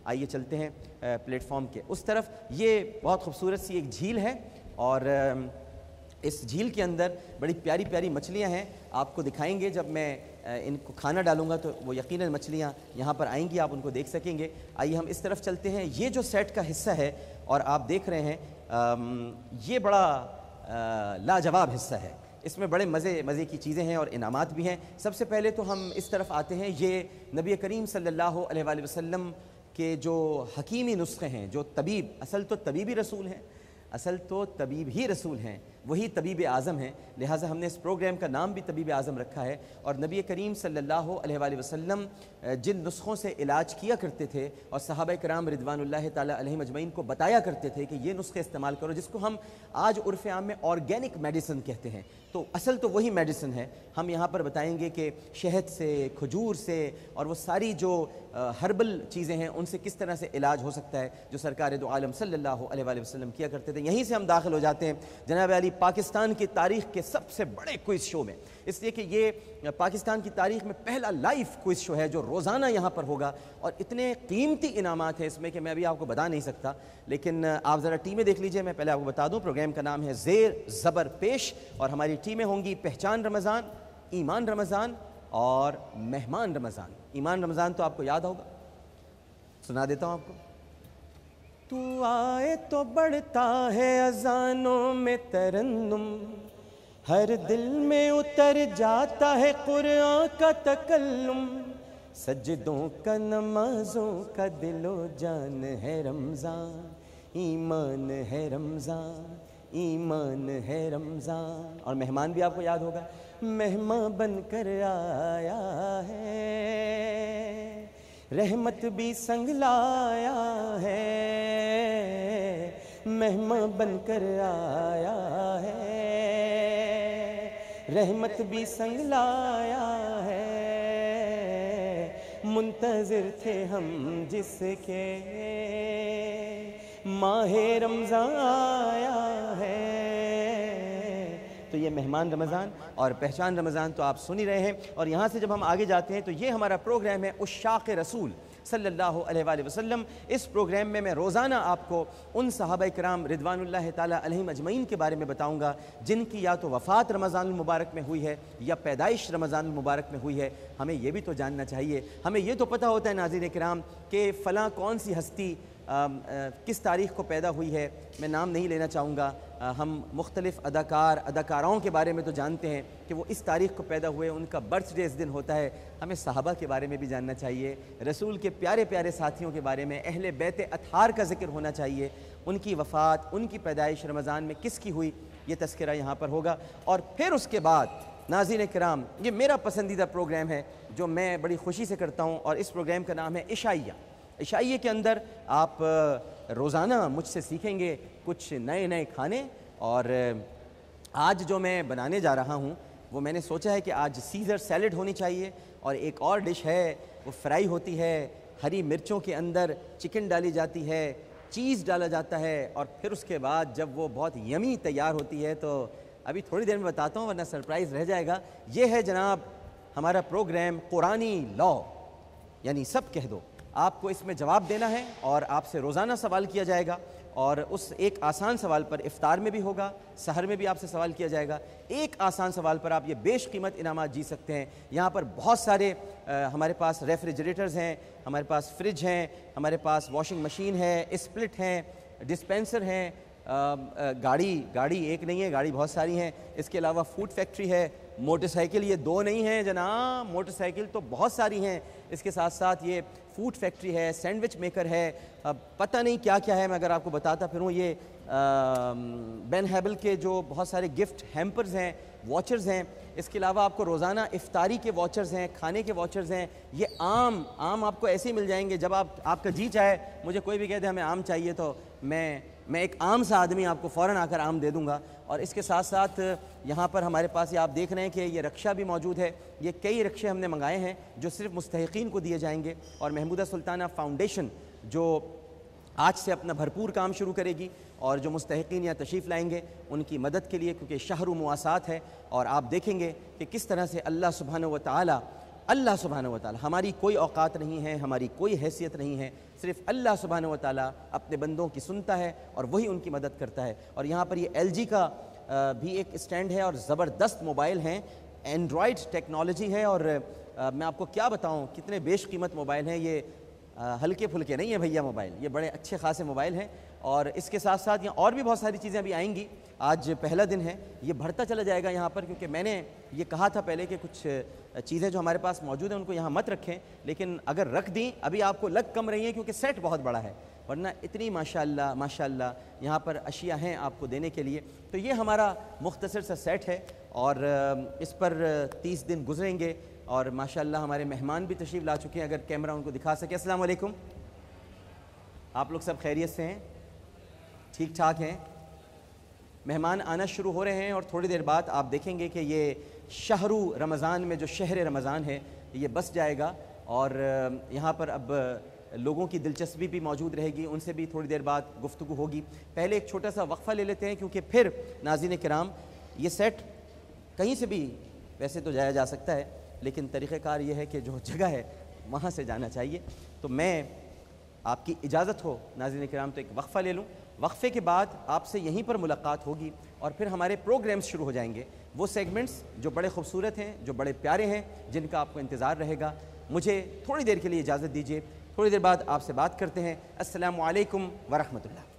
آئیے چلتے ہیں پلیٹ فارم کے اس طرف. یہ بہت خوبصورت سی ایک جھیل ہے اور اس جھیل کے اندر بڑی پیاری پیاری مچھلیاں ہیں. آپ کو دکھائیں گے جب میں ان کو کھانا ڈالوں گا تو وہ یقیناً مچھلیاں یہاں پر آئیں گی, آپ ان کو دیکھ سکیں گے. آئیے ہم اس طرف چلتے ہیں. یہ جو سیٹ کا حصہ ہے اور آپ دیکھ رہے ہیں یہ بڑا لاجواب حصہ ہے. اس میں بڑے مزے کی چیزیں ہیں اور انعامات بھی ہیں. سب سے پہلے تو ہم اس طرف آتے ہیں. یہ نبی کریم صلی اللہ علیہ وآلہ وسلم کے جو حکیمی نسخے ہیں, جو طبیب, اصل تو طبیبی رسول ہیں, اصل تو طبیب ہی رسول ہیں, وہی طبیب اعظم ہیں. لہٰذا ہم نے اس پروگرام کا نام بھی طبیب اعظم رکھا ہے. اور نبی کریم صلی اللہ علیہ وآلہ وسلم جن نسخوں سے علاج کیا کرتے تھے اور صحابہ کرام رضوان اللہ تعالیٰ علیہم اجمعین کو بتایا کرتے تھے کہ یہ نسخے استعمال کرو, جس کو ہم آج عرف عام میں آرگینک میڈیسن کہتے ہیں, تو اصل تو وہی میڈیسن ہے. ہم یہاں پر بتائیں گے کہ شہد سے, کھجور سے اور وہ ساری جو ہربل چیزیں ہیں ان سے کس طرح سے علاج ہو سکتا ہے جو سرکار دو عالم صلی اللہ علیہ وآلہ وسلم کیا کرتے تھے. یہیں سے ہم داخل ہو جاتے ہیں جناب علی پاکستان کی تاریخ کے سب سے بڑے کوئز شو میں, اس لیے کہ یہ پاکستان کی تاریخ میں پہلا لائیو کوئز شو ہے جو روزانہ یہاں پر ہوگا. اور اتنے قیمتی انعامات ہیں اس میں کہ میں ابھی آپ کو بتا نہیں سکتا, لیکن آپ ذرا ٹیمیں دیکھ لیجئے. میں پہلے آپ کو بتا دوں پروگرام کا نام ہے زیر زبر پیش, اور ہماری ٹیمیں ہوں گی پہچان رمضان, ایمان رمضان اور مہمان رمضان. ایمان رمضان تو آپ کو یاد ہوگا, سنا دیتا ہوں آپ کو. تو آئے تو بڑھتا ہے اذانوں میں ترنم, ہر دل میں اتر جاتا ہے قرآن کا تکلم, سجدوں کا نمازوں کا دل و جان ہے رمضان, ایمان ہے رمضان, ایمان ہے رمضان. اور مہمان بھی آپ کو یاد ہوگا, مہمان بن کر آیا ہے, رحمت بھی سنگ لایا ہے, مہمان بن کر آیا ہے, رحمت بھی سنگ لایا ہے, منتظر تھے ہم جس کے ماہ رمضان آیا ہے. تو یہ مہمان رمضان اور پہچان رمضان تو آپ سن ہی رہے ہیں. اور یہاں سے جب ہم آگے جاتے ہیں تو یہ ہمارا پروگرام ہے عشاق رسول صلی اللہ علیہ وآلہ وسلم. اس پروگرام میں روزانہ آپ کو ان صحابہ کرام رضوان اللہ تعالیٰ علیہم اجمعین کے بارے میں بتاؤں گا جن کی یا تو وفات رمضان المبارک میں ہوئی ہے یا پیدائش رمضان المبارک میں ہوئی ہے. ہمیں یہ بھی تو جاننا چاہیے, ہمیں یہ تو پتہ ہوتا ہے ناظرین کرام کہ فلاں کون سی ہستی کس تاریخ کو پیدا ہوئی ہے. میں نام نہیں لینا چاہوں گا, ہم مختلف اداکاراؤں کے بارے میں تو جانتے ہیں کہ وہ اس تاریخ کو پیدا ہوئے, ان کا برتھ ڈے اس دن ہوتا ہے. ہمیں صحابہ کے بارے میں بھی جاننا چاہیے, رسول کے پیارے پیارے ساتھیوں کے بارے میں, اہل بیت اطہار کا ذکر ہونا چاہیے, ان کی وفات, ان کی پیدائش رمضان میں کس کی ہوئی, یہ تذکرہ یہاں پر ہوگا. اور پھر اس کے بعد ناظرین کرام یہ میرا پسندیدہ پروگرام ہے جو میں بڑی خوشی سے کرتا ہوں, اور اس پروگرام کا نام ہے عشائیہ. عشائیے کے اندر آپ روزانہ مجھ سے سیکھیں گے کچھ نئے کھانے. اور آج جو میں بنانے جا رہا ہوں وہ میں نے سوچا ہے کہ آج سیزر سیلڈ ہونی چاہیے, اور ایک اور ڈش ہے وہ فرائی ہوتی ہے, ہری مرچوں کے اندر چکن ڈالی جاتی ہے, چیز ڈالا جاتا ہے, اور پھر اس کے بعد جب وہ بہت یمی تیار ہوتی ہے تو ابھی تھوڑی دیر میں بتاتا ہوں ورنہ سرپرائز رہ جائے گا. یہ ہے جناب ہمارا پروگرام قرآنی لا, یعنی سب کہہ دو. آپ کو اس میں جواب دینا ہے اور آپ سے روزانہ سوال کیا جائے گا, اور اس ایک آسان سوال پر افطار میں بھی ہوگا, سحر میں بھی آپ سے سوال کیا جائے گا. ایک آسان سوال پر آپ یہ بیش قیمت انعامات جیت سکتے ہیں. یہاں پر بہت سارے ہمارے پاس ریفریجریٹرز ہیں, ہمارے پاس فریج ہیں, ہمارے پاس واشنگ مشین ہے, اسپلٹ ہیں, ڈسپینسر ہیں, گاڑی ایک نہیں ہے, گاڑی بہت ساری ہیں. اس کے علاوہ فوڈ فیکٹری ہے, موٹر سائیکل یہ دو نہیں ہیں جناب, موٹر سائیکل تو بہت ساری ہیں. اس کے ساتھ ساتھ یہ فوڈ فیکٹری ہے, سینڈوچ میکر ہے, پتہ نہیں کیا کیا ہے, میں اگر آپ کو بتاتا پھروں. یہ بین ہیبل کے جو بہت سارے گفٹ ہیمپرز ہیں, واچرز ہیں. اس کے علاوہ آپ کو روزانہ افطاری کے واچرز ہیں, کھانے کے واچرز ہیں. یہ آم آپ کو ایسے ہی مل جائیں گے جب آپ کا جی چاہے. مجھے کوئی بھی کہہ دے ہمیں آم چاہیے تو میں ایک عام سا آدمی آپ کو فوراً آ کر آم دے دوں گا. اور اس کے ساتھ ساتھ یہاں پر ہمارے پاس یہ آپ دیکھ رہے ہیں کہ یہ رکشہ بھی موجود ہے. یہ کئی رکشے ہم نے منگائے ہیں جو صرف مستحقین کو دیے جائیں گے, اور محمودہ سلطانہ فاؤنڈیشن جو آج سے اپنا بھرپور کام شروع کرے گی, اور جو مستحقین یا تشریف لائیں گے ان کی مدد کے لیے, کیونکہ شہر و مواسات ہے. اور آپ دیکھیں گے کہ کس طرح سے اللہ سبحانہ و تعالی اللہ سبحانہ و تعالی، ہماری کوئی اوقات نہیں ہے، ہماری کوئی حیثیت نہیں ہے، صرف اللہ سبحانہ و تعالی اپنے بندوں کی سنتا ہے اور وہی ان کی مدد کرتا ہے۔ اور یہاں پر یہ LG کا بھی ایک اسٹینڈ ہے اور زبردست موبائل ہیں، اینڈرائڈ ٹیکنالوجی ہے، اور میں آپ کو کیا بتاؤں کتنے بیش قیمت موبائل ہیں یہ، ہلکے پھلکے نہیں ہیں بھیا موبائل، یہ بڑے اچھے خاصے موبائل ہیں۔ اور اس کے ساتھ ساتھ یہاں اور بھی بہت ساری چیزیں ابھی آئیں گی، آج پہلا دن ہے، یہ بڑھتا چلا جائے گا یہاں پر، کیونکہ میں نے یہ کہا تھا پہلے کہ کچھ چیزیں جو ہمارے پاس موجود ہیں ان کو یہاں مت رکھیں، لیکن اگر رکھ دیں ابھی آپ کو لگ کم رہی ہیں کیونکہ سیٹ بہت بڑا ہے، ورنہ اتنی ماشاءاللہ یہاں پر اشیاء ہیں آپ کو دینے کے لیے۔ تو یہ ہمارا مختصر سا سیٹ ہے اور اس پر 30 دن گزریں گے، اور ماشاءاللہ ہمارے مہمان بھی تشریف لا چکے ہیں، اگر کیمرہ ان کو دکھا سکے۔ السلام علیکم، آپ لوگ سب خیریت سے ہیں؟ ٹھیک ٹھاک ہیں؟ مہمان آنا شروع ہو رہے ہیں اور تھوڑی دیر بعد آپ دیکھیں گے کہ یہ شہر رمضان میں جو شہر رمضان ہے یہ بس جائے گا، اور یہاں پر اب لوگوں کی دلچسپی بھی موجود رہے گی، ان سے بھی تھوڑی دیر بعد گفتگو ہوگی۔ پہلے ایک چھوٹا سا وقفہ لے لیتے ہیں، کیونکہ پھر ناظرین کرام یہ سیٹ کہیں سے بھی ویسے تو جایا جا سکتا ہے، لیکن طریقہ کار یہ ہے کہ جو جگہ ہے وہاں سے جانا چاہیے۔ تو میں آپ کی اجازت ہو ناظرین کرام تو ایک وقفہ لے لوں، وقفے کے بعد آپ سے یہیں پر ملاقات ہوگی، اور پھر ہمارے پروگرامز شروع ہو جائیں گے، وہ سیگمنٹس جو بڑے خوبصورت ہیں، جو بڑے پیارے ہیں، جن کا آپ کو انتظار رہے گا۔ مجھے تھوڑی دیر کے لیے اجازت دیجیے، تھوڑی دیر بعد آپ سے بات کرتے ہیں۔ السلام علیکم ورحمۃ اللہ۔